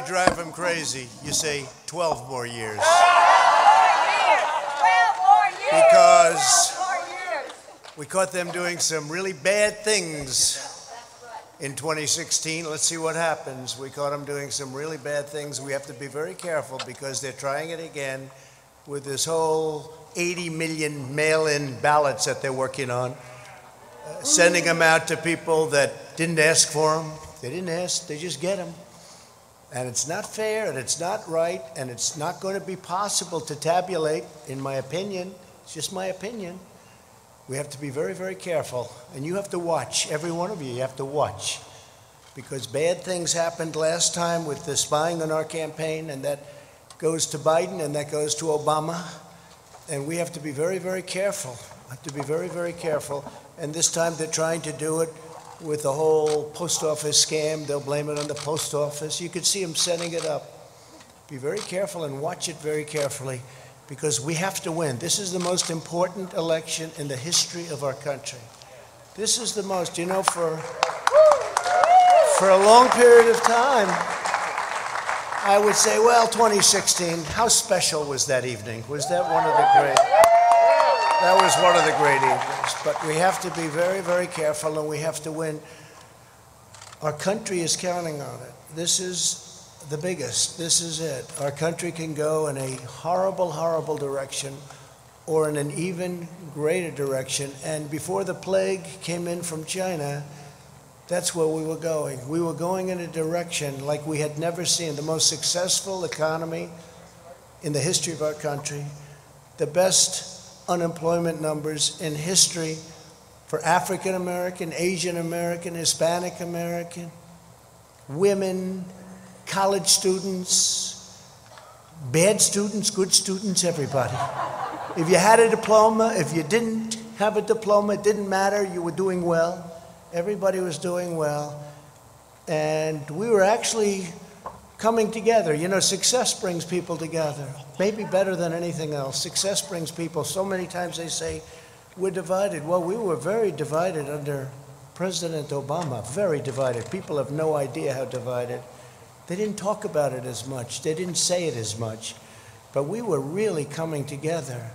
drive them crazy, you say 12 more years. 12 more years! Because 12 more years. we caught them doing some really bad things in 2016. Let's see what happens. We caught them doing some really bad things. We have to be very careful because they're trying it again with this whole 80 million mail-in ballots that they're working on, sending them out to people that didn't ask for them. They didn't ask, they just get them. And it's not fair, and it's not right, and it's not going to be possible to tabulate, in my opinion. It's just my opinion. We have to be very, very careful. And you have to watch, every one of you have to watch. Because bad things happened last time with the spying on our campaign, and that goes to Biden, and that goes to Obama. And we have to be very, very careful. Have to be very, very careful. And this time they're trying to do it with the whole post office scam. They'll blame it on the post office. You could see them setting it up. Be very careful and watch it very carefully because we have to win. This is the most important election in the history of our country. This is the most, you know, for a long period of time, I would say, well, 2016, how special was that evening? Was that one of the great? That was one of the great evenings. But we have to be very, very careful, and we have to win. Our country is counting on it. This is the biggest. This is it. Our country can go in a horrible, horrible direction or in an even greater direction. And before the plague came in from China, that's where we were going. We were going in a direction like we had never seen. The most successful economy in the history of our country, the best unemployment numbers in history for African American, Asian American, Hispanic American, women, college students, bad students, good students, everybody. If you had a diploma, if you didn't have a diploma, it didn't matter, you were doing well. Everybody was doing well. And we were actually coming together. You know, success brings people together, maybe better than anything else. Success brings people. So many times they say, we're divided. Well, we were very divided under President Obama, very divided. People have no idea how divided. They didn't talk about it as much. They didn't say it as much. But we were really coming together.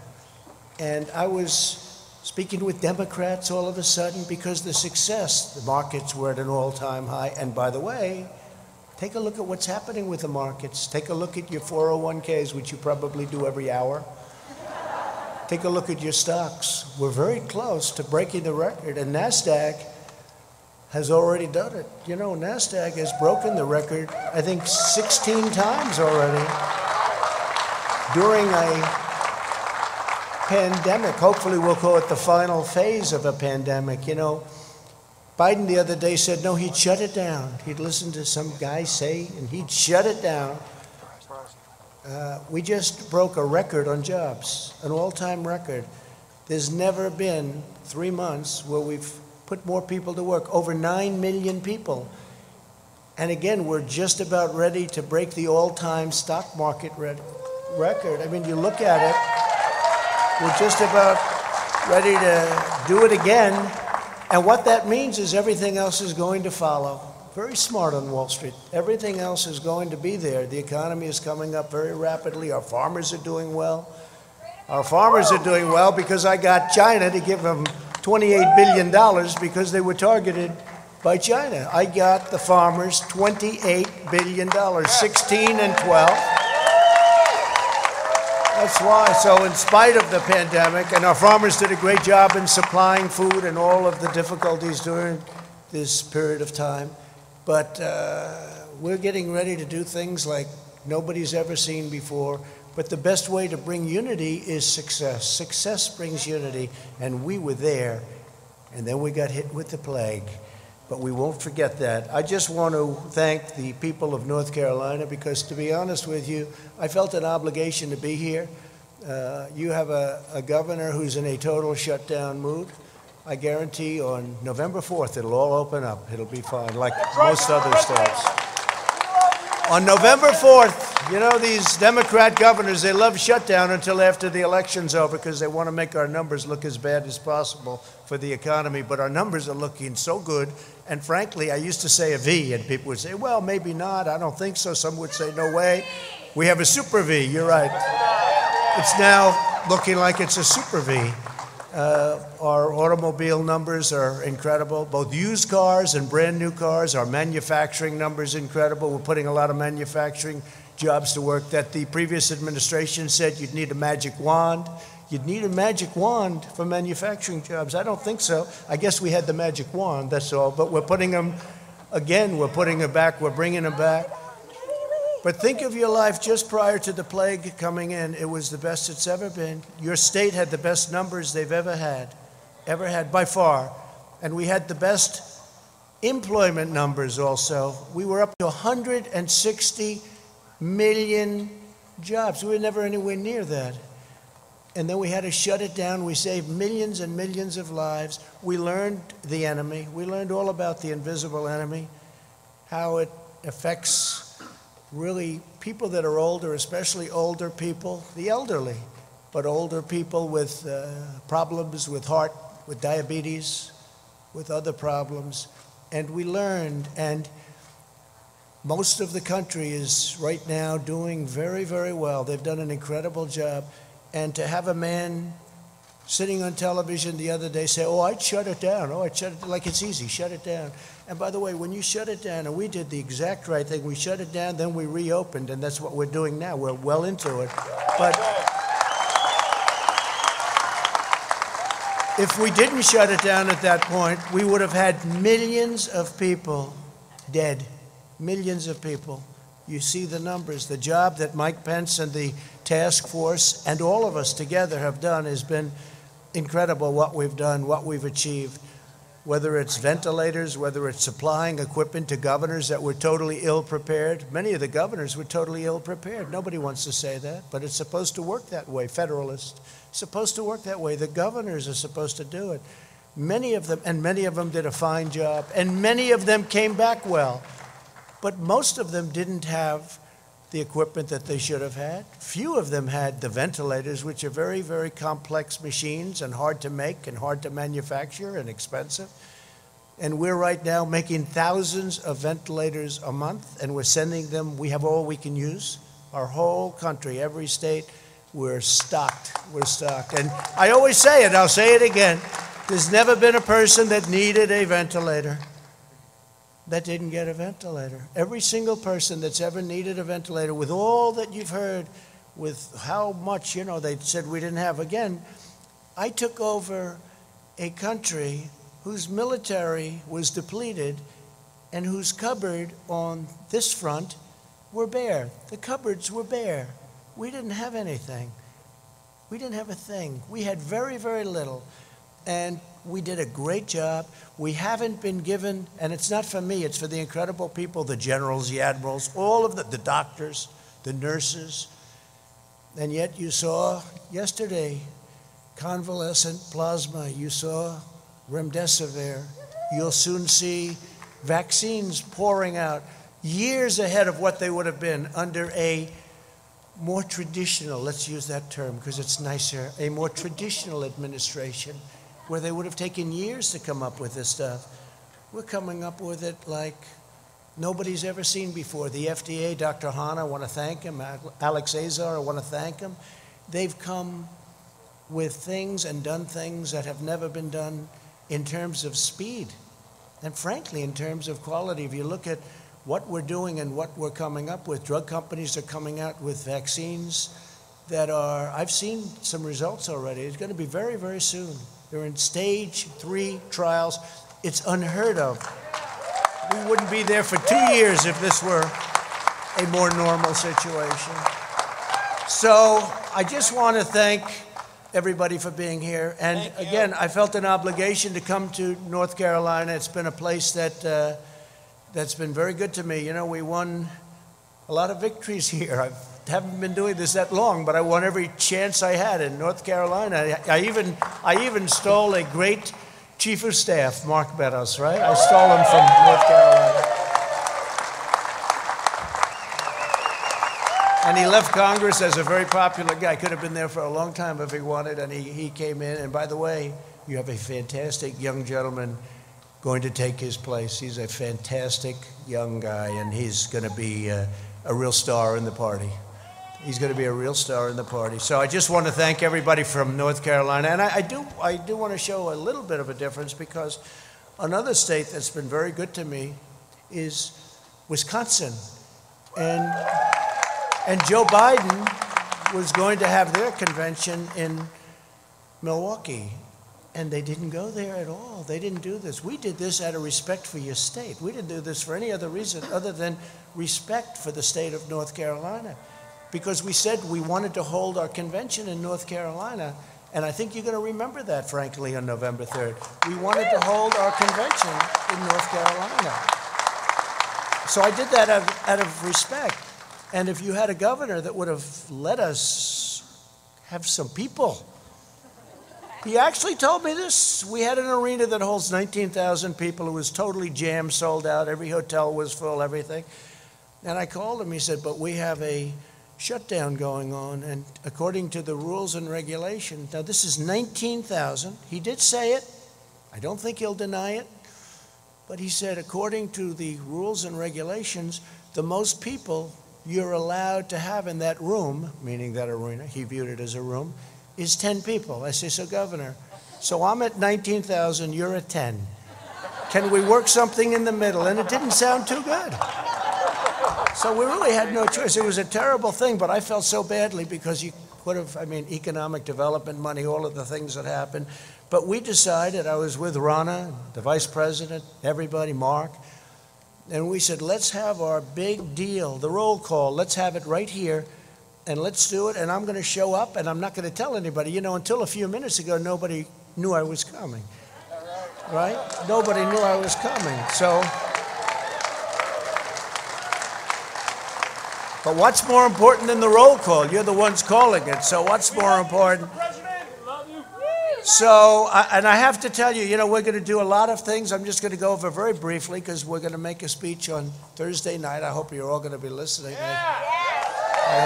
And I was speaking with Democrats all of a sudden because the success, the markets were at an all-time high. And by the way, take a look at what's happening with the markets. Take a look at your 401ks, which you probably do every hour. Take a look at your stocks. We're very close to breaking the record, and NASDAQ has already done it. You know, NASDAQ has broken the record, I think, 16 times already during a pandemic. Hopefully we'll call it the final phase of a pandemic. You know, Biden the other day said, no, he'd shut it down. He'd listen to some guy say, and he'd shut it down. We just broke a record on jobs, an all-time record. There's never been 3 months where we've put more people to work, over 9 million people. And again, we're just about ready to break the all-time stock market record. I mean, you look at it, we're just about ready to do it again. And what that means is everything else is going to follow. Very smart on Wall Street. Everything else is going to be there. The economy is coming up very rapidly. Our farmers are doing well. Our farmers are doing well because I got China to give them $28 billion because they were targeted by China. I got the farmers $28 billion, 16 and 12. That's why. So in spite of the pandemic, and our farmers did a great job in supplying food and all of the difficulties during this period of time, but we're getting ready to do things like nobody's ever seen before. But the best way to bring unity is success. Success brings unity, and we were there, and then we got hit with the plague. But we won't forget that. I just want to thank the people of North Carolina because, to be honest with you, I felt an obligation to be here. You have a governor who's in a total shutdown mood. I guarantee on November 4th, it'll all open up. It'll be fine, like most other states. On November 4th, You know, these Democrat governors, they love shutdown until after the election's over because they want to make our numbers look as bad as possible for the economy. But our numbers are looking so good. And frankly, I used to say a V, and people would say, well, maybe not. I don't think so. Some would say, no way. We have a super V. You're right. It's now looking like it's a super V. Our automobile numbers are incredible, both used cars and brand new cars. Our manufacturing numbers incredible. We're putting a lot of manufacturing jobs to work that the previous administration said you'd need a magic wand. You'd need a magic wand for manufacturing jobs. I don't think so. I guess we had the magic wand, that's all. But we're putting them, again, we're putting them back, we're bringing them back. But think of your life just prior to the plague coming in. It was the best it's ever been. Your state had the best numbers they've ever had by far. And we had the best employment numbers also. We were up to 160 million jobs. We were never anywhere near that. And then we had to shut it down. We saved millions and millions of lives. We learned the enemy. We learned all about the invisible enemy, how it affects really people that are older, especially older people, the elderly, but older people with problems with heart, with diabetes, with other problems. And we learned, and most of the country is right now doing very, very well. They've done an incredible job. And to have a man sitting on television the other day say, oh, I'd shut it down. Oh, I'd shut it, like it's easy, shut it down. And by the way, when you shut it down, and we did the exact right thing, we shut it down, then we reopened, and that's what we're doing now. We're well into it. But if we didn't shut it down at that point, we would have had millions of people dead. Millions of people. You see the numbers. The job that Mike Pence and the task force and all of us together have done has been incredible, what we've done, what we've achieved. Whether it's ventilators, whether it's supplying equipment to governors that were totally ill-prepared. Many of the governors were totally ill-prepared. Nobody wants to say that, but it's supposed to work that way, Federalist. It's supposed to work that way. The governors are supposed to do it. Many of them did a fine job, and many of them came back well. But most of them didn't have the equipment that they should have had. Few of them had the ventilators, which are very, very complex machines and hard to make and hard to manufacture and expensive. And we're right now making thousands of ventilators a month, and we're sending them. We have all we can use. Our whole country, every state, we're stocked. We're stocked. And I always say it, I'll say it again. There's never been a person that needed a ventilator that didn't get a ventilator. Every single person that's ever needed a ventilator, with all that you've heard, with how much, you know, they said we didn't have. Again, I took over a country whose military was depleted and whose cupboard on this front were bare. The cupboards were bare. We didn't have anything. We didn't have a thing. We had very, very little. And we did a great job. We haven't been given, and it's not for me, it's for the incredible people, the generals, the admirals, all of the doctors, the nurses. And yet you saw yesterday convalescent plasma. You saw remdesivir. You'll soon see vaccines pouring out years ahead of what they would have been under a more traditional, let's use that term because it's nicer, a more traditional administration, where they would have taken years to come up with this stuff. We're coming up with it like nobody's ever seen before. The FDA, Dr. Hahn, I want to thank him. Alex Azar, I want to thank him. They've come with things and done things that have never been done in terms of speed and frankly in terms of quality. If you look at what we're doing and what we're coming up with, drug companies are coming out with vaccines that are, I've seen some results already. It's going to be very, very soon. They're in stage 3 trials. It's unheard of. We wouldn't be there for 2 years if this were a more normal situation. So I just want to thank everybody for being here. And again, I felt an obligation to come to North Carolina. It's been a place that that's been very good to me. You know, we won a lot of victories here. I haven't been doing this that long, but I won every chance I had in North Carolina. I even stole a great chief of staff, Mark Meadows, right? I stole him from North Carolina. And he left Congress as a very popular guy. Could have been there for a long time if he wanted, and he came in. And by the way, you have a fantastic young gentleman going to take his place. He's a fantastic young guy, and he's going to be a real star in the party. He's going to be a real star in the party. So I just want to thank everybody from North Carolina. And I do want to show a little bit of a difference, because another state that's been very good to me is Wisconsin. And Joe Biden was going to have their convention in Milwaukee, and they didn't go there at all. They didn't do this. We did this out of respect for your state. We didn't do this for any other reason other than respect for the state of North Carolina, because we said we wanted to hold our convention in North Carolina, and I think you're going to remember that, frankly, on November 3rd. We wanted to hold our convention in North Carolina. So I did that out of respect. And if you had a governor that would have let us have some people. He actually told me this. We had an arena that holds 19,000 people. It was totally jammed, sold out. Every hotel was full, everything. And I called him. He said, but we have a shutdown going on. And according to the rules and regulations, now this is 19,000. He did say it. I don't think he'll deny it. But he said, according to the rules and regulations, the most people you're allowed to have in that room, meaning that arena, he viewed it as a room, is 10 people. I say, so Governor, so I'm at 19,000, you're at 10. Can we work something in the middle? And it didn't sound too good. So we really had no choice. It was a terrible thing, but I felt so badly because you could have, economic development money, all of the things that happened. But we decided, I was with Rana, the vice president, everybody, Mark, and we said, let's have our big deal, the roll call. Let's have it right here, and let's do it. And I'm going to show up, and I'm not going to tell anybody. You know, until a few minutes ago, nobody knew I was coming, right? Nobody knew I was coming. So, but what's more important than the roll call? You're the ones calling it. So what's more important? So, and I have to tell you, we're going to do a lot of things. I'm just going to go over very briefly because we're going to make a speech on Thursday night. I hope you're all going to be listening. I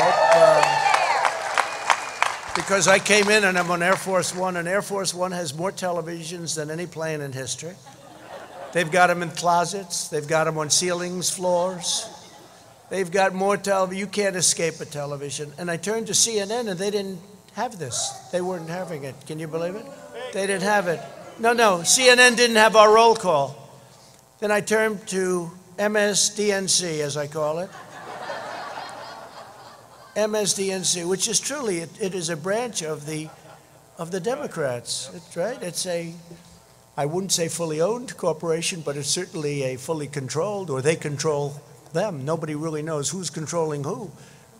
hope, because I came in and I'm on Air Force One, and Air Force One has more televisions than any plane in history. They've got them in closets. They've got them on ceilings, floors. They've got more television. You can't escape a television. And I turned to CNN, and they didn't have this. They weren't having it. Can you believe it? They didn't have it. No, CNN didn't have our roll call. Then I turned to MSDNC, as I call it. MSDNC, which is truly, it is a branch of the Democrats. It's right. It's I wouldn't say fully owned corporation, but it's certainly a fully controlled, or they control them. Nobody really knows who's controlling who.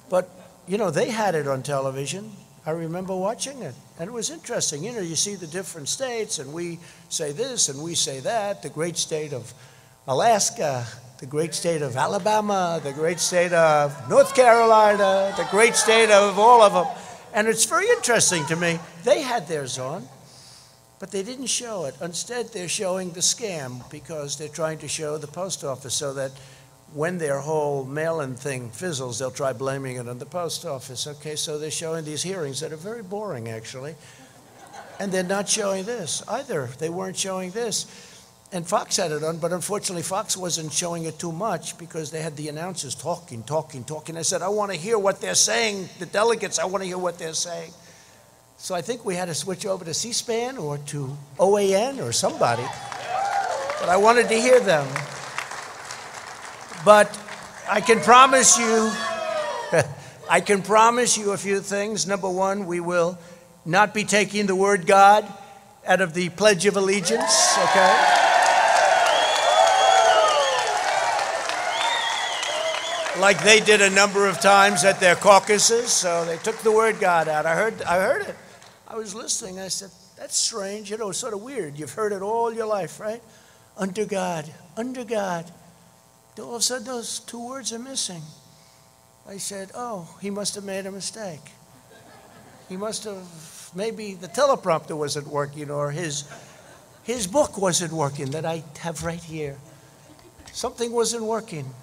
But, they had it on television. I remember watching it, and it was interesting. You see the different states, and we say this, and we say that. The great state of Alaska, the great state of Alabama, the great state of North Carolina, the great state of all of them. And it's very interesting to me. They had theirs on, but they didn't show it. Instead, they're showing the scam because they're trying to show the post office so that when their whole mail-in thing fizzles, they'll try blaming it on the post office. Okay, so they're showing these hearings that are very boring, actually. And they're not showing this either. They weren't showing this. And Fox had it on, but unfortunately Fox wasn't showing it too much because they had the announcers talking. I said, I want to hear what they're saying. The delegates, I want to hear what they're saying. So I think we had to switch over to C-SPAN or to OAN or somebody. But I wanted to hear them. But I can promise you a few things. Number one, we will not be taking the word God out of the Pledge of Allegiance, okay? Like they did a number of times at their caucuses, so they took the word God out. I heard it. I was listening. I said, that's strange, it's sort of weird. You've heard it all your life, right? Under God, under God. All of a sudden, those two words are missing. I said, oh, he must have made a mistake. He must have, maybe the teleprompter wasn't working, or his book wasn't working that I have right here. Something wasn't working.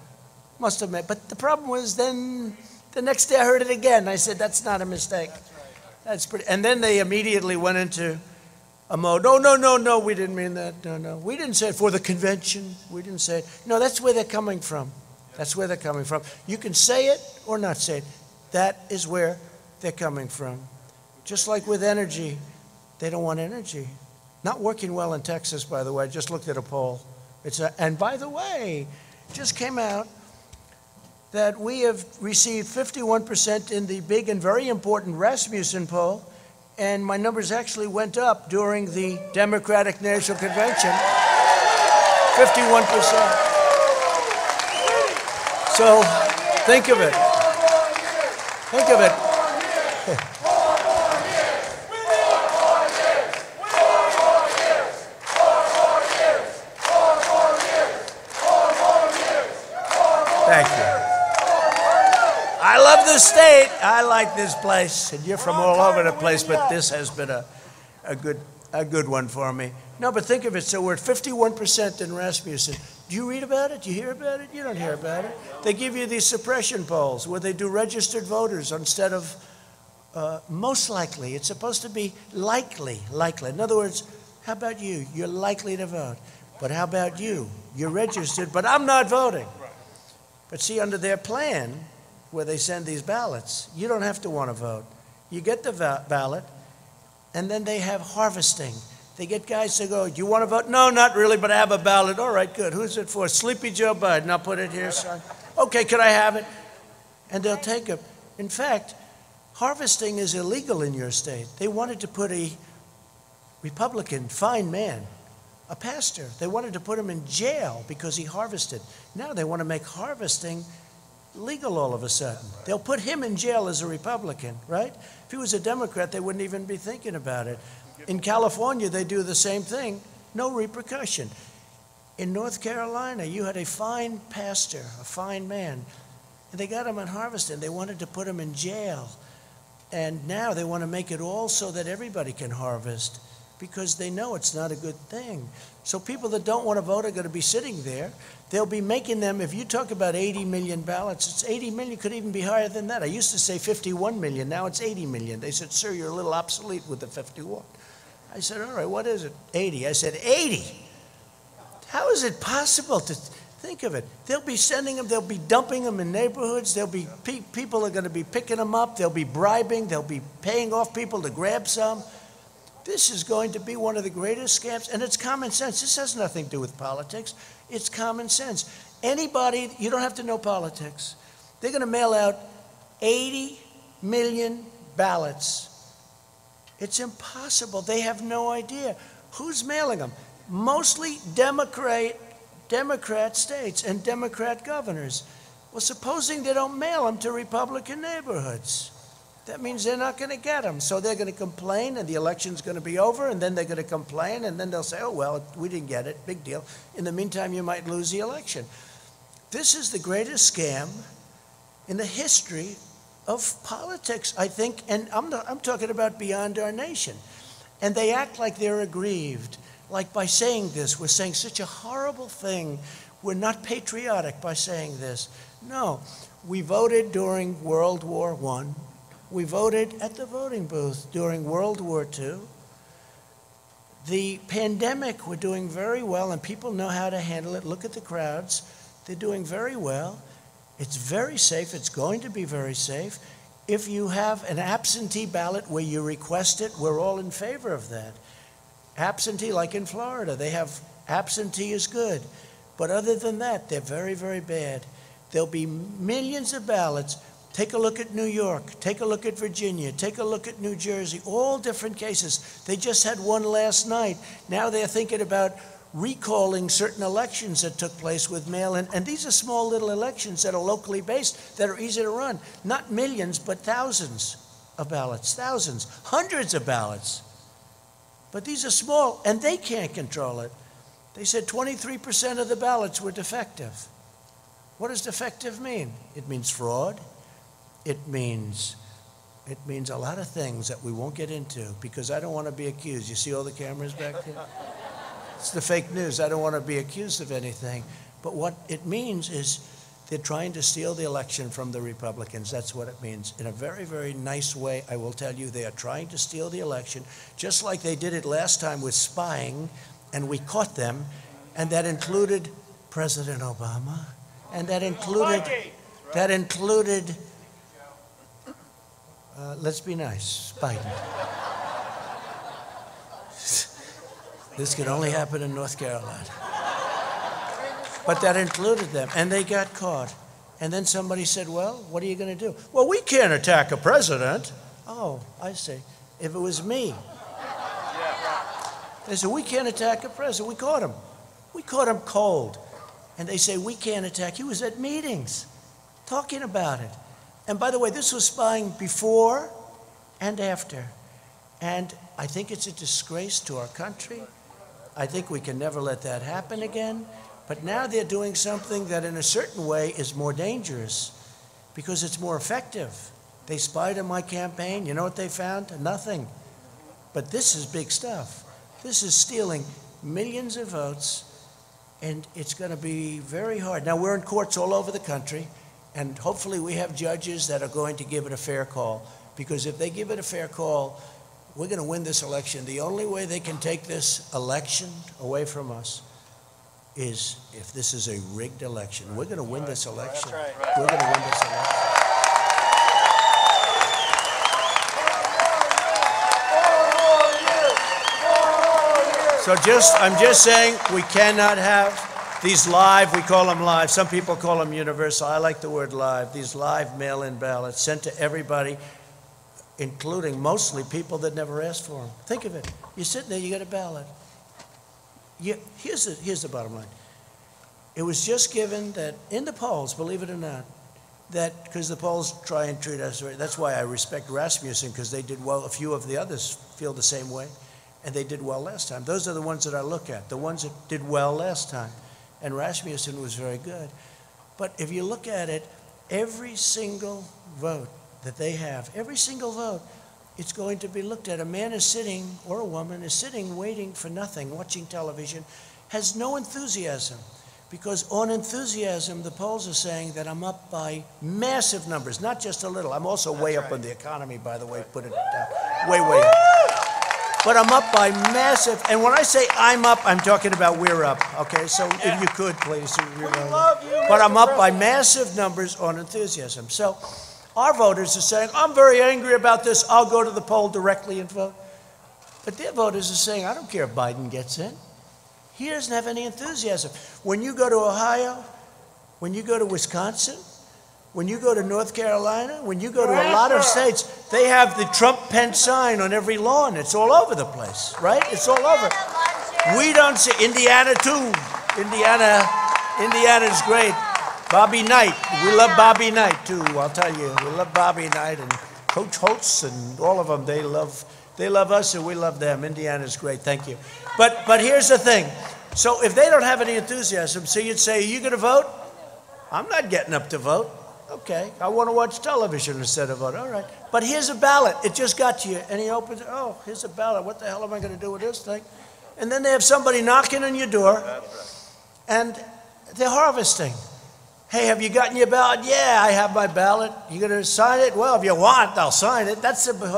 Must have made, but the problem was then The next day I heard it again. I said, that's not a mistake. That's pretty. And then they immediately went into a mode. No, no, no, no, we didn't mean that. No, no. We didn't say it for the convention. We didn't say it. No, that's where they're coming from. That's where they're coming from. You can say it or not say it. That is where they're coming from. Just like with energy, they don't want energy. Not working well in Texas, by the way. I just looked at a poll. And by the way, it just came out that we have received 51% in the big and very important Rasmussen poll, and my numbers actually went up during the Democratic National Convention, 51%. So think of it. Think of it. Thank you. I love this state. I like this place. And you're from all over the place, but this has been a good one for me. No, but think of it. So we're at 51% in Rasmussen. Do you read about it? Do you hear about it? You don't hear about it. They give you these suppression polls where they do registered voters instead of most likely. It's supposed to be likely. In other words, how about you? You're likely to vote. But how about you? You're registered, but I'm not voting. But see, under their plan, where they send these ballots, you don't have to want to vote. You get the ballot, and then they have harvesting. They get guys to go, do you want to vote? No, not really, but I have a ballot. All right, good. Who's it for? Sleepy Joe Biden. I'll put it here, son. Okay, could I have it? And they'll take it. In fact, harvesting is illegal in your state. They wanted to put a Republican, fine man, a pastor. They wanted to put him in jail because he harvested. Now they want to make harvesting legal all of a sudden. They'll put him in jail as a Republican, right? If he was a Democrat, they wouldn't even be thinking about it. In California, they do the same thing. No repercussion. In North Carolina, you had a fine pastor, a fine man, and they got him on harvesting. They wanted to put him in jail. And now they want to make it all so that everybody can harvest, because they know it's not a good thing. So people that don't want to vote are going to be sitting there. They'll be making them, if you talk about 80 million ballots, it's 80 million, could even be higher than that. I used to say 51 million, now it's 80 million. They said, sir, you're a little obsolete with the 51. I said, all right, what is it? 80. I said, 80? How is it possible to think of it? They'll be sending them, they'll be dumping them in neighborhoods, there'll be people are going to be picking them up, they'll be bribing, they'll be paying off people to grab some. This is going to be one of the greatest scams, and it's common sense. This has nothing to do with politics. It's common sense. Anybody, you don't have to know politics. They're going to mail out 80 million ballots. It's impossible. They have no idea. Who's mailing them? Mostly Democrat states and Democrat governors. Well, supposing they don't mail them to Republican neighborhoods. That means they're not going to get them. So they're going to complain, and the election's going to be over, and then they're going to complain, and then they'll say, oh, well, we didn't get it. Big deal. In the meantime, you might lose the election. This is the greatest scam in the history of politics, I think, and I'm talking about beyond our nation. And they act like they're aggrieved. Like by saying this, we're saying such a horrible thing. We're not patriotic by saying this. No, we voted during World War I. We voted at the voting booth during World War II. The pandemic, we're doing very well, and people know how to handle it. Look at the crowds. They're doing very well. It's very safe. It's going to be very safe. If you have an absentee ballot where you request it, we're all in favor of that. Absentee, like in Florida, they have absentee is good. But other than that, they're very, very bad. There'll be millions of ballots. Take a look at New York. Take a look at Virginia. Take a look at New Jersey. All different cases. They just had one last night. Now they're thinking about recalling certain elections that took place with mail-in. And these are small little elections that are locally based, that are easy to run. Not millions, but thousands of ballots. Thousands. Hundreds of ballots. But these are small, and they can't control it. They said 23% of the ballots were defective. What does defective mean? It means fraud. It means a lot of things that we won't get into, because I don't want to be accused. You see all the cameras back there? It's the fake news. I don't want to be accused of anything. But what it means is They're trying to steal the election from the Republicans. That's what it means. In a very, very nice way, I will tell you, they are trying to steal the election, just like they did it last time with spying, and we caught them, and that included President Obama, and that included, let's be nice, Biden. This could only happen in North Carolina. But that included them, and they got caught. And then somebody said, well, what are you going to do? Well, we can't attack a president. Oh, I see. If it was me. They said, we can't attack a president. We caught him. We caught him cold. And they say, we can't attack. He was at meetings talking about it. And by the way, this was spying before and after. And I think it's a disgrace to our country. I think we can never let that happen again. But now they're doing something that in a certain way is more dangerous because it's more effective. They spied on my campaign. You know what they found? Nothing. But this is big stuff. This is stealing millions of votes, and it's going to be very hard. Now, we're in courts all over the country, and hopefully we have judges that are going to give it a fair call, because if they give it a fair call, we're going to win this election. The only way they can take this election away from us is if this is a rigged election. We're going to win this election. That's right. We're going to win this election. So I'm just saying, we cannot have these live, we call them live, some people call them universal, I like the word live, these live mail-in ballots sent to everybody, including mostly people that never asked for them. Think of it. You're sitting there, you get a ballot. Here's the bottom line. It was just given that in the polls, believe it or not, that because the polls try and treat us right. That's why I respect Rasmussen, because they did well. A few of the others feel the same way, and they did well last time. Those are the ones that I look at, the ones that did well last time. And Rasmussen was very good. But if you look at it, every single vote that they have, every single vote, it's going to be looked at. A man is sitting, or a woman is sitting, waiting for nothing, watching television, has no enthusiasm. Because on enthusiasm, the polls are saying that I'm up by massive numbers, not just a little. I'm also way up on the economy, by the way, put it down. Way up. But I'm up by massive, and when I say I'm up, I'm talking about we're up, okay? So if you could, please. We love you, but I'm up by massive numbers on enthusiasm. So our voters are saying, I'm very angry about this, I'll go to the poll directly and vote. But their voters are saying, I don't care if Biden gets in. He doesn't have any enthusiasm. When you go to Ohio, when you go to Wisconsin, when you go to North Carolina, when you go to a lot of states, they have the Trump-Pence sign on every lawn. It's all over the place, right? It's all over. We don't see, Indiana too. Indiana's great. Bobby Knight, we love Bobby Knight too, I'll tell you. We love Bobby Knight and Coach Holtz and all of them. They love us and we love them. Indiana's great, thank you. But here's the thing. So if they don't have any enthusiasm, so you'd say, are you going to vote? I'm not getting up to vote. Okay, I want to watch television instead of vote. All right. But here's a ballot. It just got to you. And he opens it. Oh, here's a ballot. What the hell am I going to do with this thing? And then they have somebody knocking on your door. And they're harvesting. Hey, have you gotten your ballot? Yeah, I have my ballot. You going to sign it? Well, if you want, I'll sign it.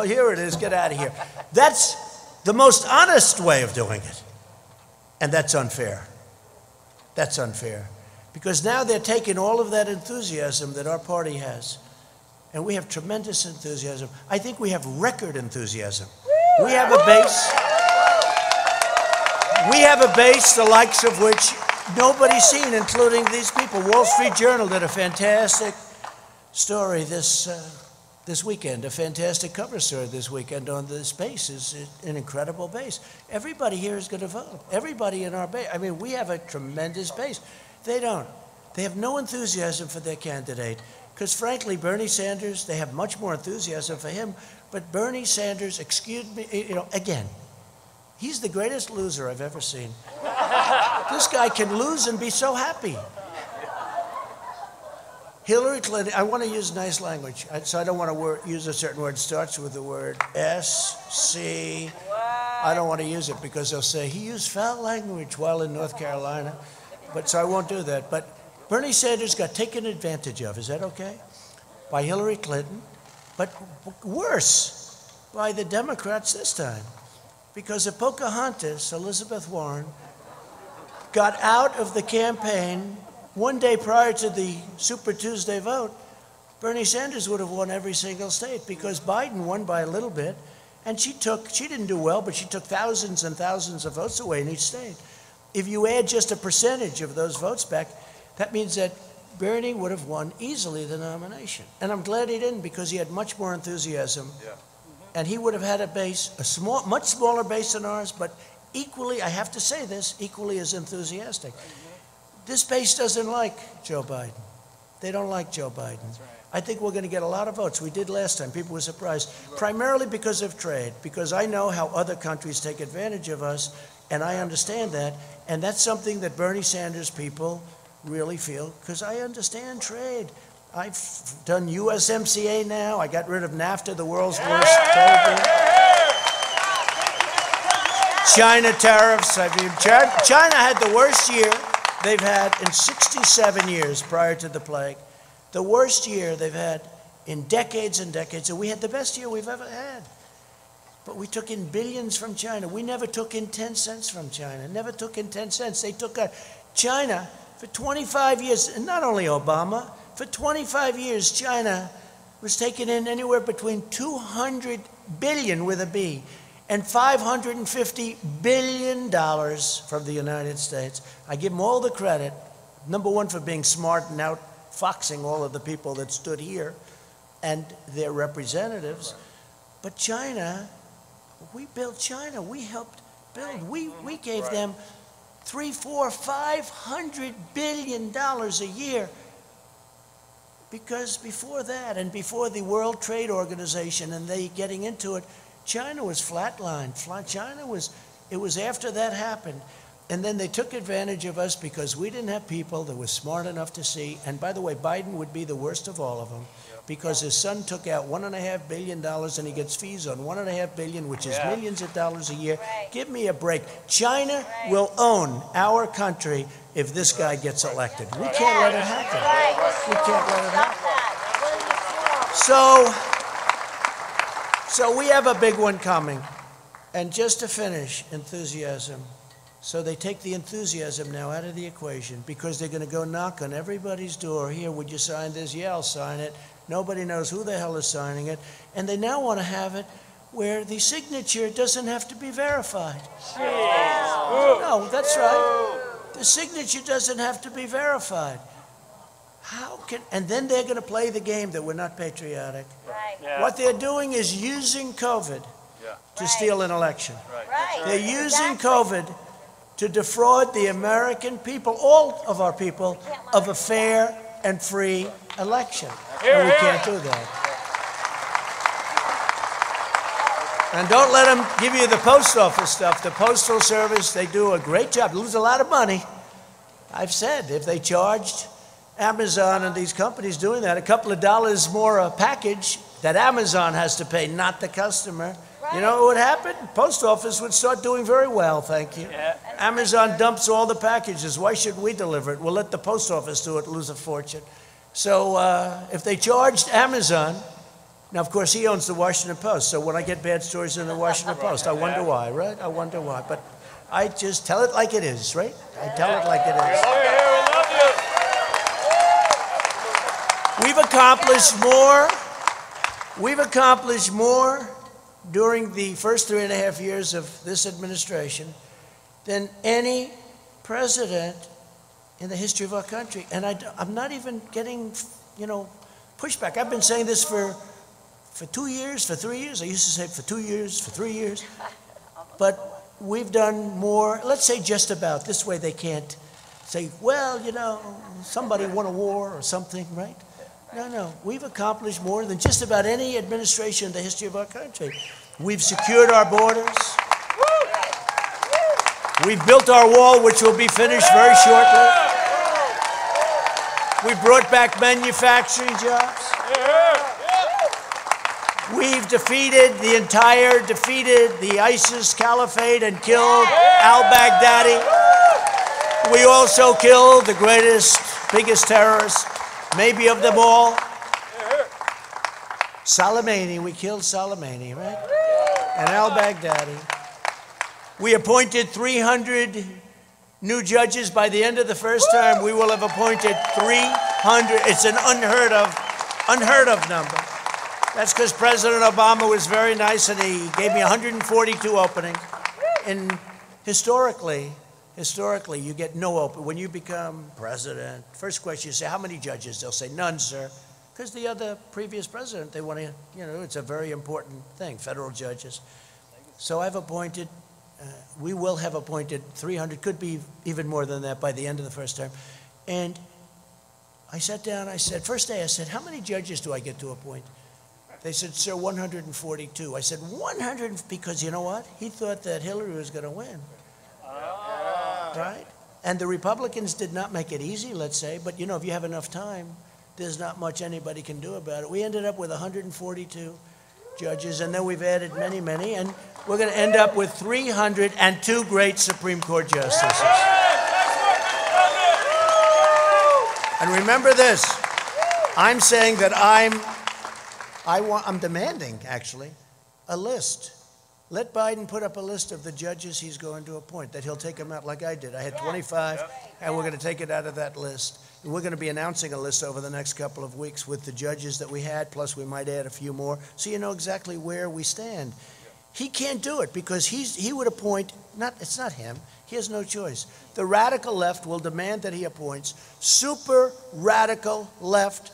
Here it is. Get out of here. That's the most honest way of doing it. And that's unfair. That's unfair. Because now they're taking all of that enthusiasm that our party has. And we have tremendous enthusiasm. I think we have record enthusiasm. We have a base. We have a base the likes of which nobody's seen, including these people. Wall Street Journal did a fantastic story this weekend, a fantastic cover story this weekend on this base. Is an incredible base. Everybody here is going to vote. Everybody in our base. I mean, we have a tremendous base. They don't. They have no enthusiasm for their candidate. Because frankly, Bernie Sanders, they have much more enthusiasm for him. But Bernie Sanders, excuse me, again, he's the greatest loser I've ever seen. This guy can lose and be so happy. Hillary Clinton, I want to use nice language, so I don't want to use a certain word. It starts with the word S-C. I don't want to use it because they'll say he used foul language while in North Carolina. But so I won't do that. But Bernie Sanders got taken advantage of, is that okay? By Hillary Clinton, but worse, by the Democrats this time. Because if Pocahontas, Elizabeth Warren, got out of the campaign one day prior to the Super Tuesday vote, Bernie Sanders would have won every single state because Biden won by a little bit, and she didn't do well, but she took thousands and thousands of votes away in each state. If you add just a percentage of those votes back, that means that Bernie would have won easily the nomination. And I'm glad he didn't because he had much more enthusiasm. Yeah. And he would have had a base, much smaller base than ours, but equally, I have to say this, equally as enthusiastic. This base doesn't like Joe Biden. They don't like Joe Biden. That's right. I think we're going to get a lot of votes. We did last time. People were surprised, primarily because of trade, because I know how other countries take advantage of us, and I understand that. And that's something that Bernie Sanders people really feel, because I understand trade. I've done USMCA now. I got rid of NAFTA, the world's worst trade deal. China tariffs. I mean, China had the worst year they've had in 67 years prior to the plague. The worst year they've had in decades and decades. And we had the best year we've ever had. But we took in billions from China. We never took in 10 cents from China. Never took in 10 cents. They took China for 25 years, and not only Obama, for 25 years, China was taking in anywhere between 200 billion with a B and $550 billion from the United States. I give them all the credit, number one, for being smart and outfoxing all of the people that stood here and their representatives. Right. But China, we built China. We helped build. We gave them $300, $400, $500 billion a year. Because before that, and before the World Trade Organization and they getting into it, China was flatlined. It was after that happened. And then they took advantage of us because we didn't have people that were smart enough to see. And by the way, Biden would be the worst of all of them because his son took out $1.5 billion and he gets fees on $1.5 billion, which is millions of dollars a year. Right. Give me a break. China will own our country if this guy gets elected. We can't let it happen. We can't let it happen. So we have a big one coming. And just to finish, enthusiasm. So they take the enthusiasm now out of the equation because they're going to go knock on everybody's door. Here, would you sign this? Yeah, I'll sign it. Nobody knows who the hell is signing it. And they now want to have it where the signature doesn't have to be verified. No, that's right. The signature doesn't have to be verified. And then they're going to play the game that we're not patriotic. Right. Yeah. What they're doing is using COVID to steal an election. Right. They're using COVID to defraud the American people, all of our people, of a fair and free election. And we can't do that. And don't let them give you the post office stuff. The Postal Service, they do a great job. They lose a lot of money. I've said if they charged Amazon and these companies doing that a couple of dollars more a package that Amazon has to pay, not the customer, you know what would happen? Post office would start doing very well, thank you. Yeah. Amazon dumps all the packages. Why should we deliver it? We'll let the post office do it, lose a fortune. So if they charged Amazon, now of course he owns the Washington Post, so when I get bad stories in the Washington Post, I wonder why, right? I wonder why. But I just tell it like it is, right? I tell it like it is. We've accomplished more during the first 3.5 years of this administration than any president in the history of our country. And I'm not even getting, pushback. I've been saying this for 2 years, for 3 years. I used to say for 2 years, for 3 years. But we've done more, let's say just about. This way they can't say, well, somebody won a war or something, right? No. We've accomplished more than just about any administration in the history of our country. We've secured our borders. We've built our wall, which will be finished very shortly. We brought back manufacturing jobs. We've defeated the ISIS caliphate and killed al-Baghdadi. We also killed the greatest biggest terrorist, maybe of them all. Soleimani, we killed Soleimani, right? And al-Baghdadi. We appointed 300 new judges. By the end of the first term, we will have appointed 300. It's an unheard of number. That's because President Obama was very nice and he gave me 142 openings. And historically, you get no open. When you become president, first question you say, how many judges? They'll say, none, sir. Because the other previous president, they want to, it's a very important thing, federal judges. So I've appointed, we will have appointed 300, could be even more than that by the end of the first term. And I sat down, I said, first day I said, how many judges do I get to appoint? They said, sir, 142. I said, 100, because you know what? He thought that Hillary was going to win. Right? And the Republicans did not make it easy, let's say, but if you have enough time, there's not much anybody can do about it. We ended up with 142 judges, and then we've added many, many, and we're going to end up with 302 great Supreme Court justices. And remember this, I'm saying that I'm demanding, actually, a list. Let Biden put up a list of the judges he's going to appoint, that he'll take them out like I did. I had 25, and we're going to take it out of that list. And we're going to be announcing a list over the next couple of weeks with the judges that we had, plus we might add a few more, so you know exactly where we stand. He can't do it because he would appoint, it's not him, he has no choice. The radical left will demand that he appoints super radical left,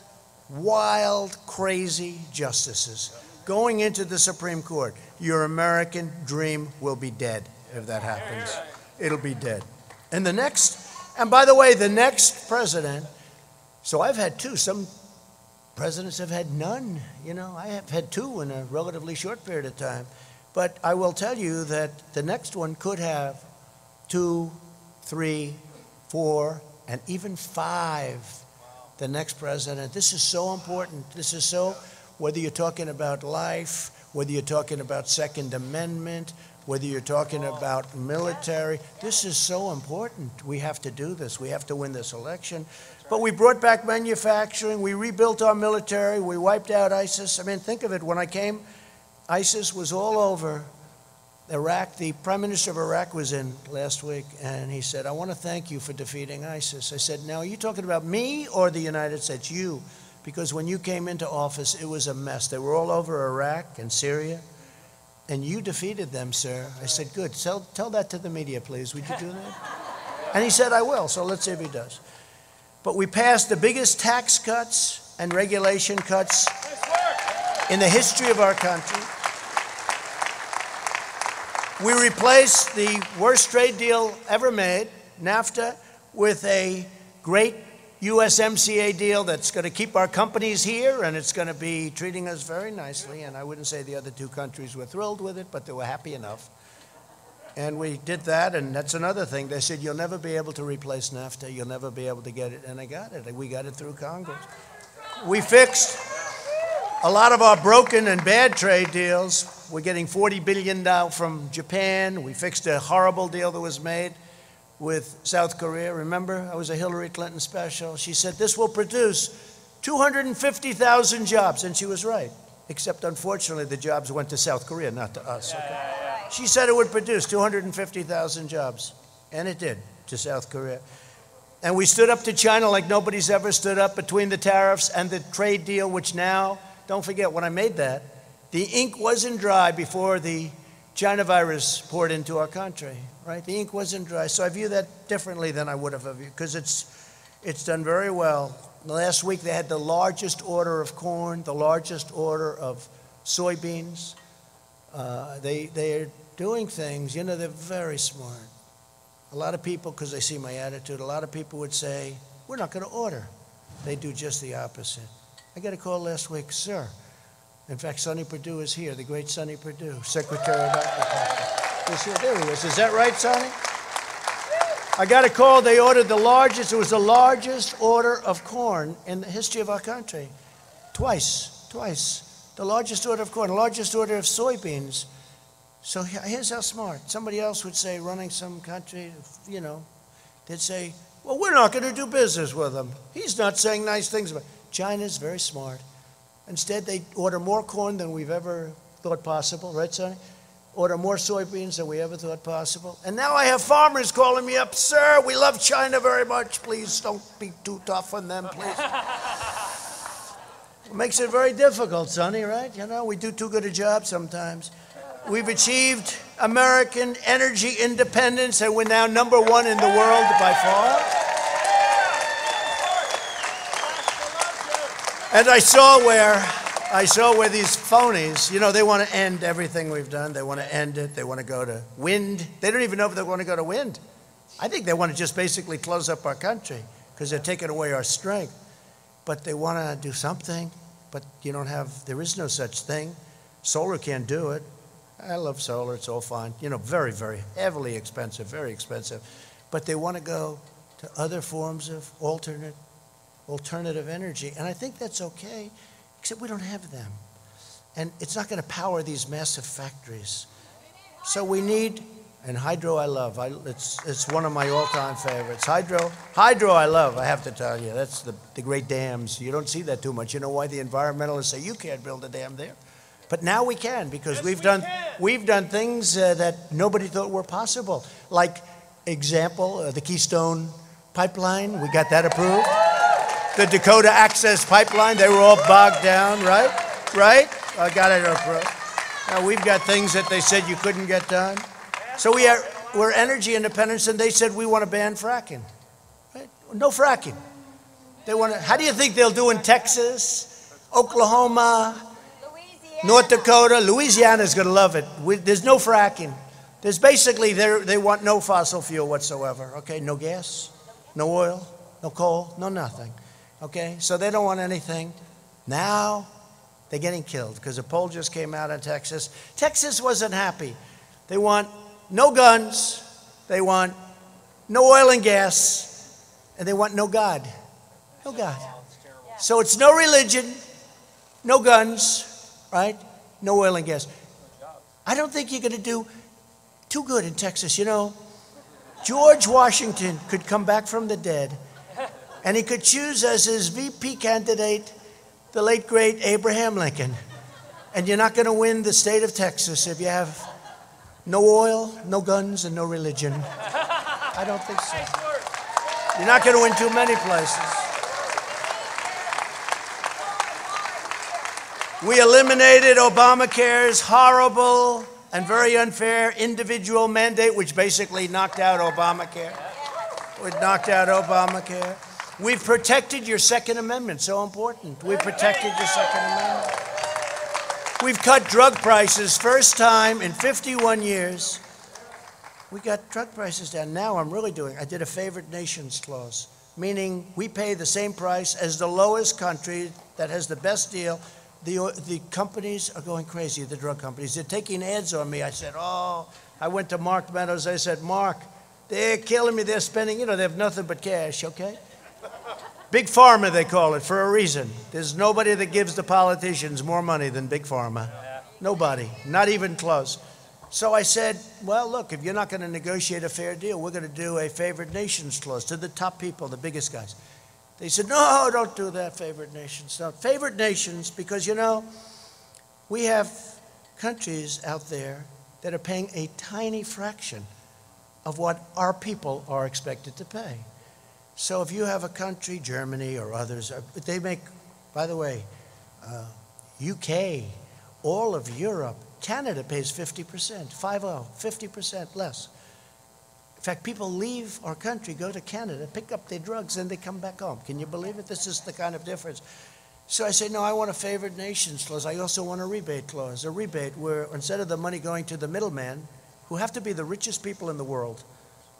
wild, crazy justices going into the Supreme Court. Your American dream will be dead if that happens. It'll be dead. And by the way, the next president, so I've had two. Some presidents have had none. I have had two in a relatively short period of time. But I will tell you that the next one could have 2, 3, 4, and even 5. The next president. This is so important. This is so, whether you're talking about life, whether you're talking about Second Amendment, whether you're talking about military, this is so important. We have to do this. We have to win this election. But we brought back manufacturing. We rebuilt our military. We wiped out ISIS. I mean, think of it. When I came, ISIS was all over Iraq. The Prime Minister of Iraq was in last week, and he said, I want to thank you for defeating ISIS. I said, now, are you talking about me or the United States? You. Because when you came into office, it was a mess. They were all over Iraq and Syria. And you defeated them, sir. I said, good. Tell that to the media, please. Would you do that? And he said, I will. So let's see if he does. But we passed the biggest tax cuts and regulation cuts in the history of our country. We replaced the worst trade deal ever made, NAFTA, with a great USMCA deal that's going to keep our companies here, and it's going to be treating us very nicely. And I wouldn't say the other two countries were thrilled with it, but they were happy enough. And we did that, and that's another thing. They said, you'll never be able to replace NAFTA. You'll never be able to get it. And I got it. We got it through Congress. We fixed a lot of our broken and bad trade deals. We're getting $40 billion now from Japan. We fixed a horrible deal that was made with South Korea. Remember, I was a Hillary Clinton special. She said, this will produce 250,000 jobs. And she was right. Except, unfortunately, the jobs went to South Korea, not to us. Okay? She said it would produce 250,000 jobs. And it did, to South Korea. And we stood up to China like nobody's ever stood up between the tariffs and the trade deal, which now, don't forget, when I made that, the ink wasn't dry before the China virus poured into our country, right? The ink wasn't dry. So I view that differently than I would have viewed, because it's done very well. Last week they had the largest order of corn, the largest order of soybeans. They're doing things, they're very smart. A lot of people, because they see my attitude, a lot of people would say, we're not going to order. They do just the opposite. I got a call last week, sir. In fact, Sonny Perdue is here, the great Sonny Perdue, Secretary of Agriculture. He's here. There he is. Is that right, Sonny? I got a call. They ordered it was the largest order of corn in the history of our country. Twice. The largest order of corn, the largest order of soybeans. So here's how smart. Somebody else would say, running some country, they'd say, Well, we're not going to do business with him. He's not saying nice things about China's very smart. Instead, they order more corn than we've ever thought possible, right, Sonny? Order more soybeans than we ever thought possible. And now I have farmers calling me up, sir, we love China very much. Please don't be too tough on them, please. It makes it very difficult, Sonny, right? You know, we do too good a job sometimes. We've achieved American energy independence, and we're now #1 in the world by far. And I saw where these phonies, you know, they want to end everything we've done. They want to end it. They want to go to wind. They don't even know if they want to go to wind. I think they want to just basically close up our country because they're taking away our strength. But they want to do something, but there is no such thing. Solar can't do it. I love solar, it's all fine. You know, very, very heavily expensive, very expensive. But they want to go to other forms of alternative energy. And I think that's okay, except we don't have them. And it's not going to power these massive factories. So we need, and hydro I love. It's one of my all-time favorites. Hydro I love, I have to tell you. That's the great dams. You don't see that too much. You know why? The environmentalists say you can't build a dam there. But now we can, because Yes, we've done things that nobody thought were possible. Like, example, the Keystone Pipeline, we got that approved. The Dakota Access Pipeline, they were all bogged down, right? Right? I got it approved. Now we've got things that they said you couldn't get done. So we're energy independent, and they said we want to ban fracking. Right? No fracking. They want to. How do you think they'll do in Texas, Oklahoma, North Dakota? Louisiana's going to love it. There's no fracking. There's basically, they want no fossil fuel whatsoever. Okay, no gas, no oil, no coal, no nothing. Okay, so they don't want anything. Now they're getting killed because a poll just came out in Texas. Texas wasn't happy. They want no guns, they want no oil and gas, and they want no God. No God. So it's no religion, no guns, right? No oil and gas. I don't think you're going to do too good in Texas. You know, George Washington could come back from the dead, and he could choose as his VP candidate the late, great Abraham Lincoln. And you're not going to win the state of Texas if you have no oil, no guns, and no religion. I don't think so. You're not going to win too many places. We eliminated Obamacare's horrible and very unfair individual mandate, which basically knocked out Obamacare. It knocked out Obamacare. We've protected your Second Amendment, so important. We've protected your Second Amendment. We've cut drug prices, first time in 51 years. We got drug prices down. Now I did a favored nations clause, meaning we pay the same price as the lowest country that has the best deal. The companies are going crazy, the drug companies. They're taking ads on me. I said, I went to Mark Meadows. I said, Mark, they're killing me. They're spending, they have nothing but cash, okay? Big Pharma, they call it, for a reason. There's nobody that gives the politicians more money than Big Pharma. Nobody, not even close. So I said, well, look, if you're not going to negotiate a fair deal, we're going to do a favored nations clause to the top people, the biggest guys. They said, no, don't do that, favored nations. No, favored nations, because, we have countries out there that are paying a tiny fraction of what our people are expected to pay. So if you have a country, Germany or others, they make, by the way, UK, all of Europe, Canada pays 50%, 50% less. In fact, people leave our country, go to Canada, pick up their drugs, and they come back home. Can you believe it? This is the kind of difference. So I say, no, I want a favored nations clause. I also want a rebate clause, a rebate where instead of the money going to the middleman, who have to be the richest people in the world,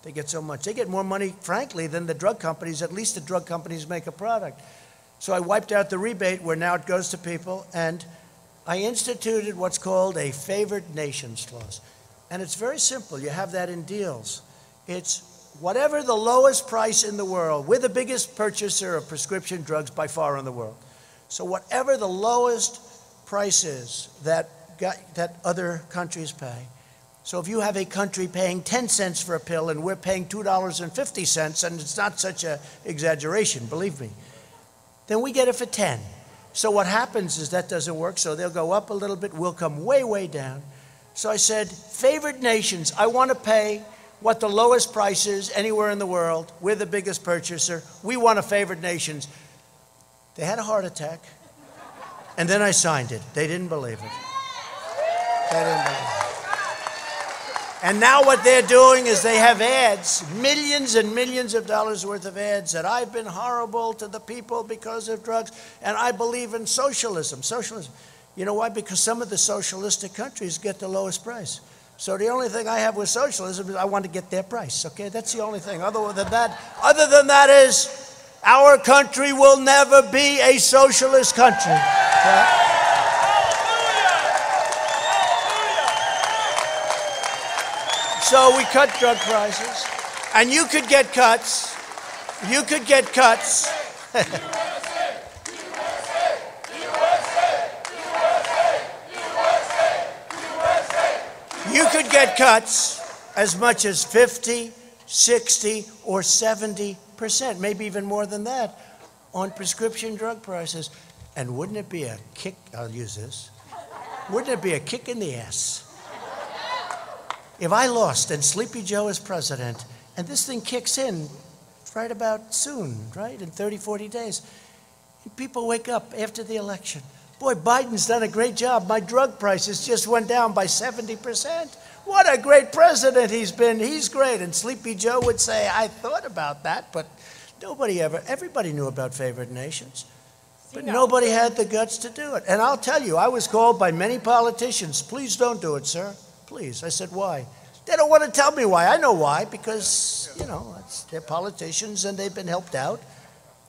they get so much. They get more money, frankly, than the drug companies. At least the drug companies make a product. So I wiped out the rebate where now it goes to people, and I instituted what's called a favored nations clause. And it's very simple. You have that in deals. It's whatever the lowest price in the world. We're the biggest purchaser of prescription drugs by far in the world. So whatever the lowest price is that other countries pay, So if you have a country paying 10 cents for a pill and we're paying $2.50, and it's not such an exaggeration, believe me, then we get it for 10. So what happens is that doesn't work, so they'll go up a little bit, we'll come way, way down. So I said, favored nations, I want to pay what the lowest price is anywhere in the world. We're the biggest purchaser. We want a favored nations. They had a heart attack, and then I signed it. They didn't believe it. They didn't believe it. And now what they're doing is they have ads, millions and millions of dollars worth of ads that I've been horrible to the people because of drugs, and I believe in socialism. Socialism. You know why? Because some of the socialistic countries get the lowest price. So the only thing I have with socialism is I want to get their price, okay? That's the only thing. Other than that is our country will never be a socialist country. Okay? So we cut drug prices, and you could get cuts. You could get cuts. You could get cuts as much as 50, 60, or 70%, maybe even more than that, on prescription drug prices. And wouldn't it be a kick, I'll use this, wouldn't it be a kick in the ass if I lost and Sleepy Joe is president and this thing kicks in right about soon, right, in 30, 40 days, and people wake up after the election. Boy, Biden's done a great job. My drug prices just went down by 70%. What a great president he's been. He's great. And Sleepy Joe would say, I thought about that, but everybody knew about favored nations. But nobody had the guts to do it. And I'll tell you, I was called by many politicians, please don't do it, sir. Please. I said, why? They don't want to tell me why. I know why, because, you know, they're politicians and they've been helped out.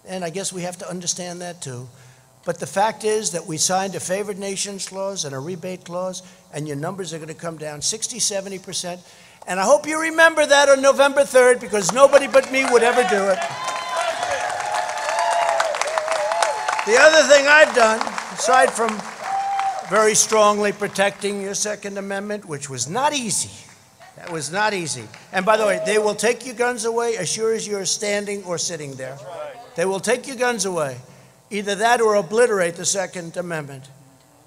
And I guess we have to understand that too. But the fact is that we signed a favored nations clause and a rebate clause, and your numbers are going to come down 60, 70%. And I hope you remember that on November 3rd, because nobody but me would ever do it. The other thing I've done, aside from very strongly protecting your Second Amendment, which was not easy. That was not easy. And by the way, they will take your guns away as sure as you're standing or sitting there. They will take your guns away. Either that or obliterate the Second Amendment.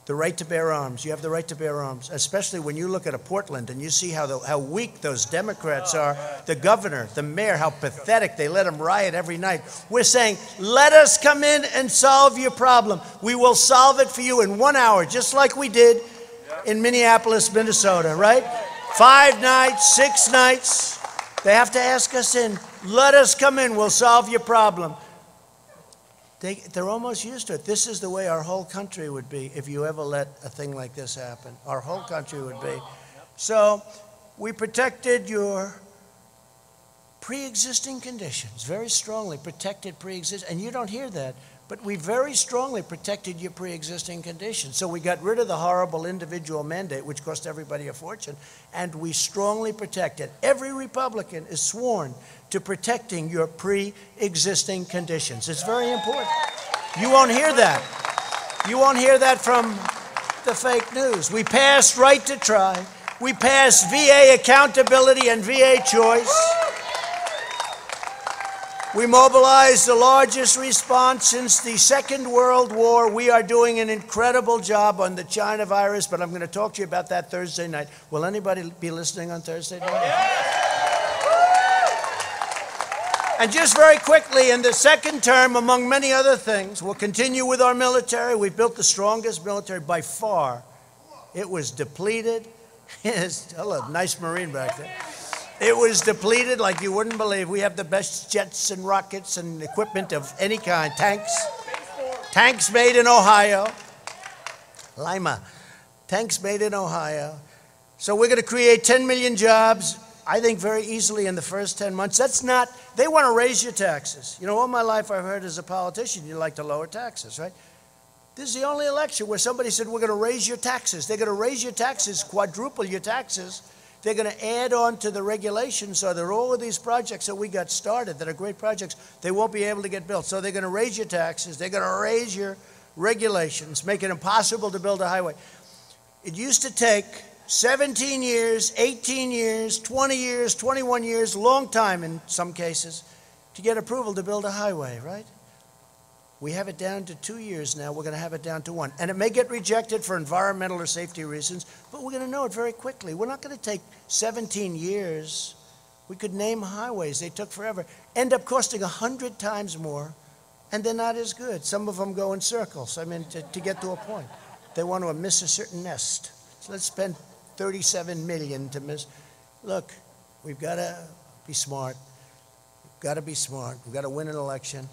The right to bear arms. You have the right to bear arms, especially when you look at a Portland and you see how weak those Democrats are. The governor, the mayor, how pathetic. They let them riot every night. We're saying, let us come in and solve your problem. We will solve it for you in 1 hour, just like we did in Minneapolis, Minnesota, right? 5 nights, 6 nights. They have to ask us in. Let us come in. We'll solve your problem. They're almost used to it. This is the way our whole country would be if you ever let a thing like this happen. Our whole country would be. So we protected your pre-existing conditions, very strongly protected pre-existing, and you don't hear that, but we very strongly protected your pre-existing conditions. So we got rid of the horrible individual mandate, which cost everybody a fortune, and we strongly protected. Every Republican is sworn to protecting your pre-existing conditions. It's very important. You won't hear that. You won't hear that from the fake news. We passed right to try. We passed VA accountability and VA choice. We mobilized the largest response since the Second World War. We are doing an incredible job on the China virus, but I'm going to talk to you about that Thursday night. Will anybody be listening on Thursday night? And just very quickly, in the second term, among many other things, we'll continue with our military. We've built the strongest military by far. It was depleted. Hello, nice Marine back there. It was depleted like you wouldn't believe. We have the best jets and rockets and equipment of any kind. Tanks made in Ohio. Lima. Tanks made in Ohio. So we're going to create 10 million jobs, I think very easily in the first 10 months. That's not, they want to raise your taxes. You know, all my life I've heard as a politician, you like to lower taxes, right? This is the only election where somebody said, we're going to raise your taxes. They're going to raise your taxes, quadruple your taxes. They're going to add on to the regulations so that all of these projects that we got started that are great projects, they won't be able to get built. So they're going to raise your taxes. They're going to raise your regulations, make it impossible to build a highway. It used to take 17 years, 18 years, 20 years, 21 years, long time in some cases, to get approval to build a highway, right? We have it down to 2 years now. We're going to have it down to 1. And it may get rejected for environmental or safety reasons, but we're going to know it very quickly. We're not going to take 17 years. We could name highways. They took forever. End up costing 100 times more, and they're not as good. Some of them go in circles, I mean, to get to a point. They want to miss a certain nest. So let's spend 37 million to miss. Look, we've got to be smart. We've got to be smart. We've got to win an election.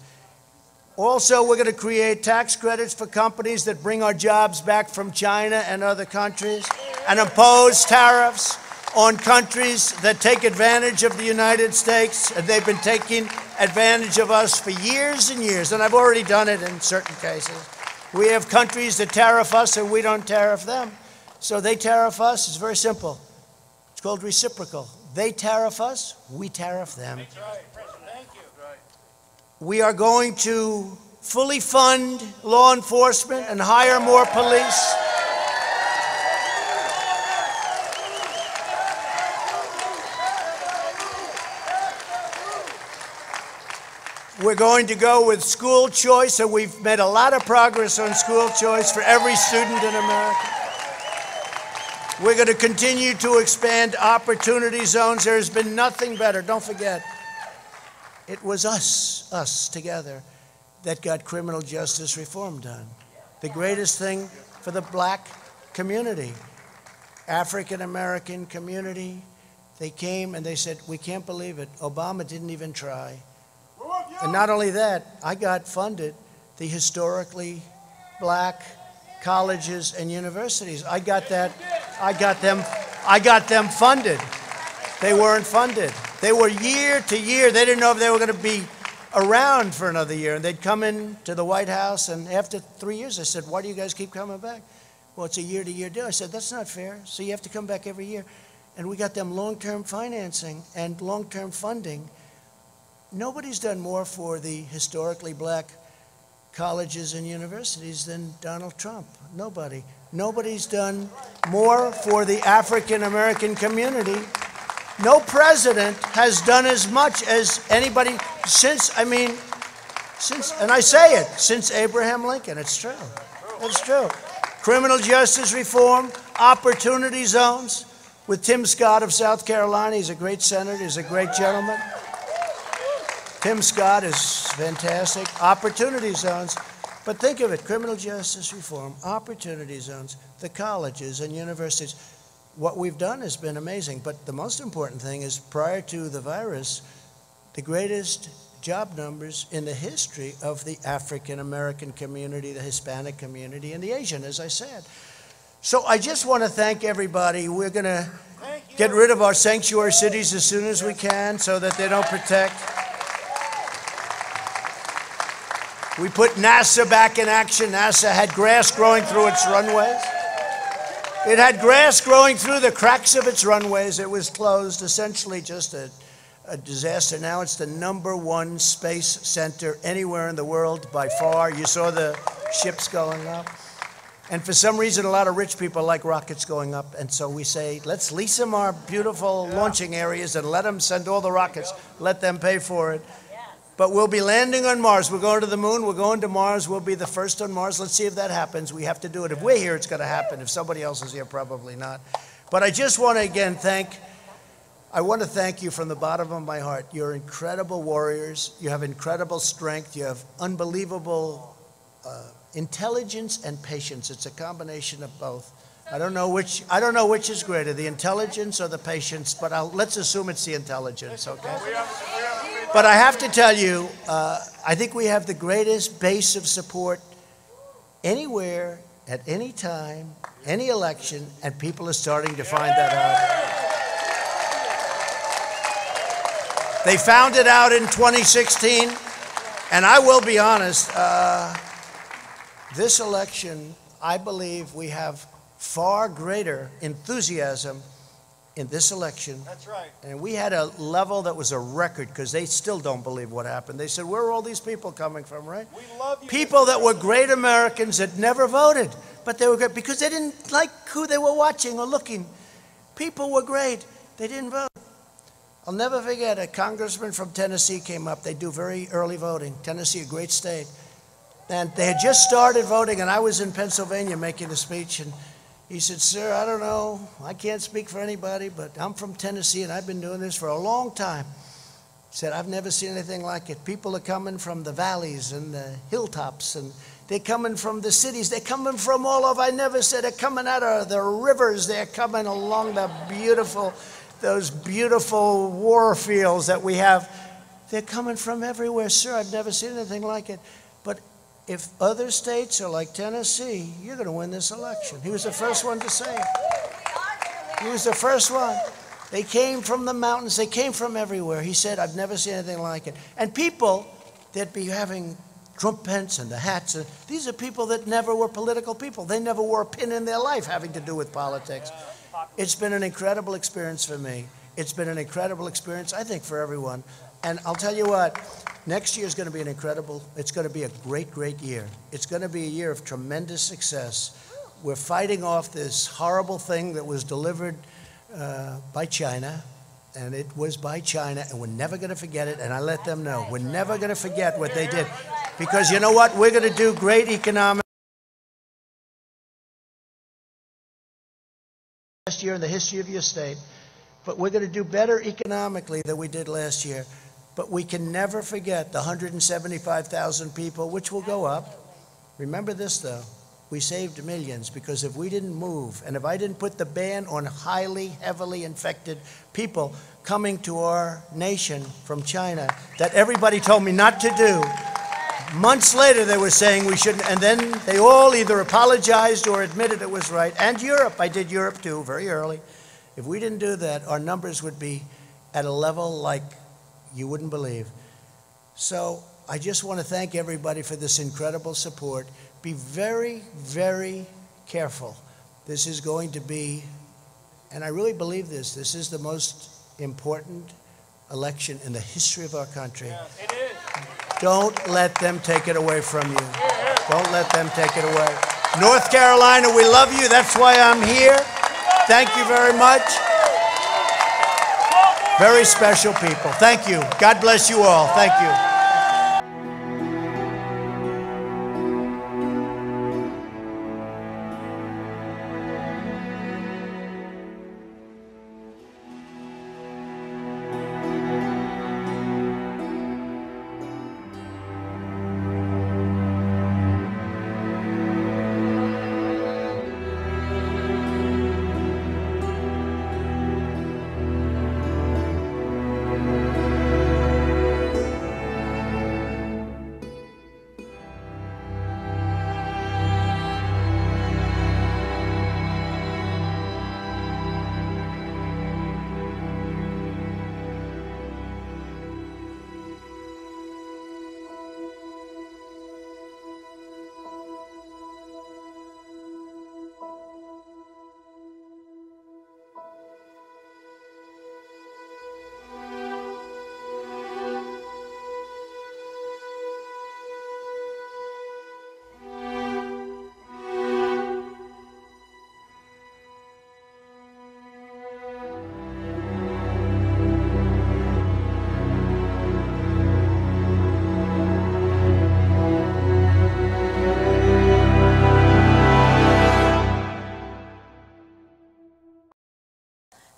Also, we're going to create tax credits for companies that bring our jobs back from China and other countries and impose tariffs on countries that take advantage of the United States. And they've been taking advantage of us for years and years, and I've already done it in certain cases. We have countries that tariff us and we don't tariff them. So they tariff us. It's very simple. It's called reciprocal. They tariff us, we tariff them. That's right. Thank you. We are going to fully fund law enforcement and hire more police. We're going to go with school choice, and we've made a lot of progress on school choice for every student in America. We're going to continue to expand opportunity zones. There's been nothing better. Don't forget, it was us together, that got criminal justice reform done. The greatest thing for the black community, African American community. They came and they said, we can't believe it. Obama didn't even try. And not only that, I got funded the historically black colleges and universities. I got them funded. They weren't funded. They were year to year. They didn't know if they were going to be around for another year. And they'd come in to the White House, and after 3 years, I said, why do you guys keep coming back? Well, it's a year-to-year deal. I said, that's not fair. So you have to come back every year. And we got them long-term financing and long-term funding. Nobody's done more for the historically black colleges and universities than Donald Trump. Nobody. Nobody's done more for the African American community. No president has done as much as anybody since Abraham Lincoln. It's true. It's true. Criminal justice reform, opportunity zones with Tim Scott of South Carolina. He's a great senator. He's a great gentleman. Tim Scott is fantastic. Opportunity zones. But think of it, criminal justice reform, opportunity zones, the colleges and universities. What we've done has been amazing. But the most important thing is, prior to the virus, the greatest job numbers in the history of the African American community, the Hispanic community, and the Asian, as I said. So I just want to thank everybody. We're going to get rid of our sanctuary cities as soon as we can so that they don't protect. We put NASA back in action. NASA had grass growing through its runways. It had grass growing through the cracks of its runways. It was closed, essentially just a disaster. Now it's the #1 space center anywhere in the world by far. You saw the ships going up. And for some reason, a lot of rich people like rockets going up. And so we say, let's lease them our beautiful launching areas and let them send all the rockets. Let them pay for it. But we'll be landing on Mars. We're going to the moon. We're going to Mars. We'll be the first on Mars. Let's see if that happens. We have to do it. If we're here, it's going to happen. If somebody else is here, probably not. But I just want to, again, thank you from the bottom of my heart. You're incredible warriors. You have incredible strength. You have unbelievable intelligence and patience. It's a combination of both. I don't know which is greater, the intelligence or the patience, but let's assume it's the intelligence, okay? But I have to tell you, I think we have the greatest base of support anywhere, at any time, any election, and people are starting to find that out. They found it out in 2016, and I will be honest, this election, I believe we have far greater enthusiasm in this election. That's right. And we had a level that was a record, because they still don't believe what happened. They said, where are all these people coming from, right? We love you. People that were great Americans that never voted, but they were good because they didn't like who they were watching or looking. People were great. They didn't vote. I'll never forget, a congressman from Tennessee came up. They do very early voting. Tennessee, a great state. And they had just started voting, and I was in Pennsylvania making a speech, and he said, "Sir, I don't know, I can't speak for anybody, but I'm from Tennessee, and I've been doing this for a long time." He said, "I've never seen anything like it. People are coming from the valleys and the hilltops, and they're coming from the cities. They're coming from all over. I never said they're coming out of the rivers. They're coming along those beautiful war fields that we have. They're coming from everywhere. Sir, I've never seen anything like it. But if other states are like Tennessee, you're going to win this election." He was the first one to say it. He was the first one. They came from the mountains. They came from everywhere. He said, "I've never seen anything like it." And people that be having trumpets and the hats, these are people that never were political people. They never wore a pin in their life having to do with politics. It's been an incredible experience for me. It's been an incredible experience, I think, for everyone. And I'll tell you what, next year is going to be it's going to be a great, great year. It's going to be a year of tremendous success. We're fighting off this horrible thing that was delivered by China, and it was by China, and we're never going to forget it, and I let them know. We're never going to forget what they did. Because you know what? We're going to do great economic last year in the history of your state, but we're going to do better economically than we did last year. But we can never forget the 175,000 people, which will go up. Remember this, though. We saved millions, because if we didn't move, and if I didn't put the ban on highly, heavily infected people coming to our nation from China, that everybody told me not to do, months later they were saying we shouldn't, and then they all either apologized or admitted it was right. And Europe, I did Europe too, very early. If we didn't do that, our numbers would be at a level like you wouldn't believe. So I just want to thank everybody for this incredible support. Be very, very careful. This is going to be, and I really believe this is the most important election in the history of our country. Yeah, it is. Don't let them take it away from you. Don't let them take it away. North Carolina, we love you. That's why I'm here. Thank you very much. Very special people. Thank you. God bless you all. Thank you.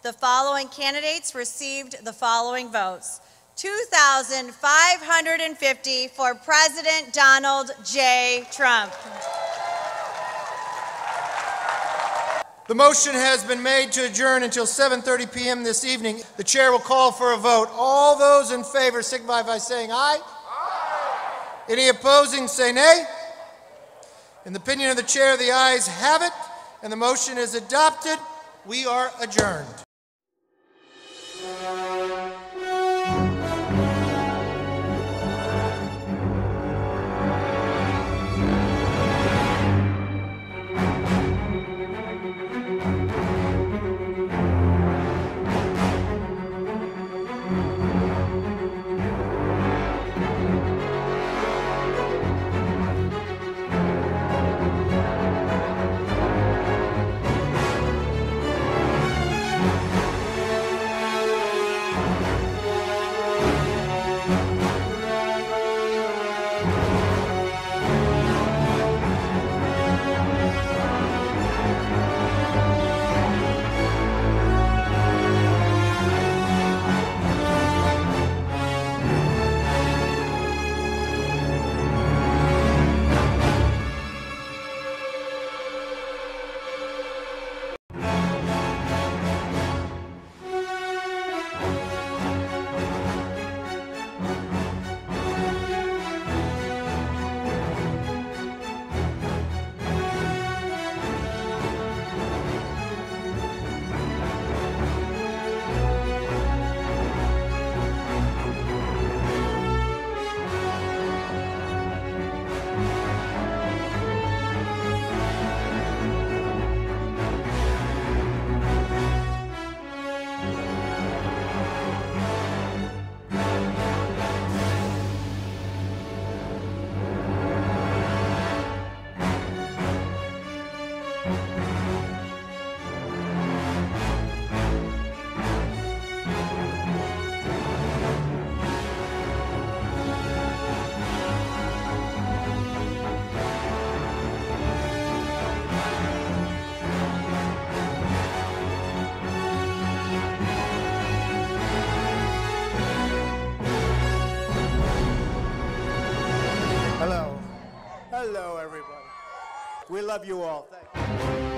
The following candidates received the following votes. 2,550 for President Donald J. Trump. The motion has been made to adjourn until 7:30 p.m. this evening. The chair will call for a vote. All those in favor signify by saying aye. Aye. Any opposing say nay. In the opinion of the chair, the ayes have it, and the motion is adopted. We are adjourned. everybody. We love you all. Thank you.